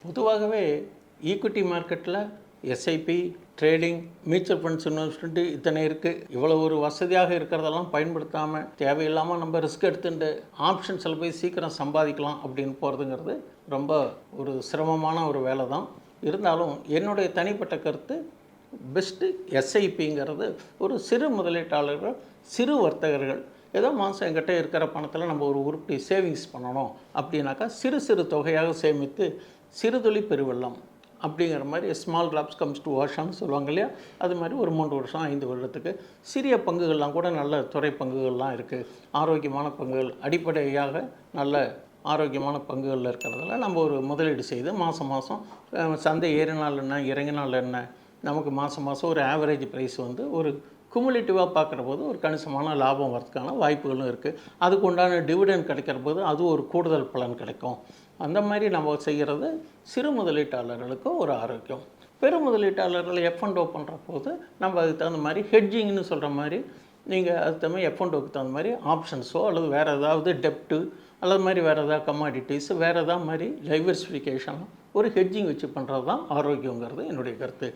பொதுவாகவே ஈக்விட்டி மார்க்கெட்டில் SIP trading mutual funds investment இத்தனை இருக்குது. இவ்வளோ ஒரு வசதியாக இருக்கிறதெல்லாம் பயன்படுத்தாமல் தேவையில்லாமல் நம்ம ரிஸ்க் எடுத்துட்டு ஆப்ஷன்ஸில் போய் சீக்கிரம் சம்பாதிக்கலாம் அப்படின்னு போகிறதுங்கிறது ரொம்ப ஒரு சிரமமான ஒரு வேலை தான். இருந்தாலும் என்னுடைய தனிப்பட்ட கருத்து பெஸ்ட்டு எஸ்ஐபிங்கிறது ஒரு சிறு முதலீட்டாளர்கள், சிறு வர்த்தகர்கள் ஏதோ மாதம் என்கிட்ட இருக்கிற பணத்தில் நம்ம ஒரு உருப்படி சேவிங்ஸ் பண்ணணும் அப்படின்னாக்கா சிறு சிறு தொகையாக சேமித்து சிறுதுளி பெருவெள்ளம் அப்படிங்கிற மாதிரி ஸ்மால் ட்ராப்ஸ் கம்ஸ் டு ஓஷன்னு சொல்லுவாங்க இல்லையா, அது மாதிரி ஒரு 3 வருஷம் 5 வருடத்துக்கு சிறிய பங்குகள்லாம் கூட நல்ல துறை பங்குகள்லாம் இருக்குது. ஆரோக்கியமான பங்குகள் அடிப்படையாக நல்ல ஆரோக்கியமான பங்குகளில் இருக்கிறதால நம்ம ஒரு முதலீடு செய்து மாதம் மாதம் சந்தை ஏறினால் என்ன இறங்கினால் என்ன, நமக்கு மாதம் மாதம் ஒரு ஆவரேஜ் ப்ரைஸ் வந்து ஒரு குமுலேட்டிவாக பார்க்குற போது ஒரு கணிசமான லாபம் வரதுக்கான வாய்ப்புகளும் இருக்குது. அதுக்கு உண்டான டிவிடெண்ட் கிடைக்கிற போது அது ஒரு கூடுதல் பலன் கிடைக்கும். அந்த மாதிரி நம்ம செய்கிறது சிறு முதலீட்டாளர்களுக்கு ஒரு ஆரோக்கியம். பெரு முதலீட்டாளர்கள் எஃப்என்டோ பண்ணுற போது நம்ம அதுக்கு தகுந்த மாதிரி ஹெட்ஜிங்னு சொல்கிற மாதிரி நீங்கள் அதுக்கு தகுந்த மாதிரி எஃப்என்டோக்கு தகுந்த மாதிரி ஆப்ஷன்ஸோ அல்லது வேறு ஏதாவது டெப்ட்டு அல்லது மாதிரி வேறு ஏதாவது கமாடிட்டிஸ் வேறு ஏதாவது மாதிரி டைவர்சிஃபிகேஷன் ஒரு ஹெட்ஜிங் வச்சு பண்ணுறது தான் ஆரோக்கியங்கிறது என்னுடைய கருத்து.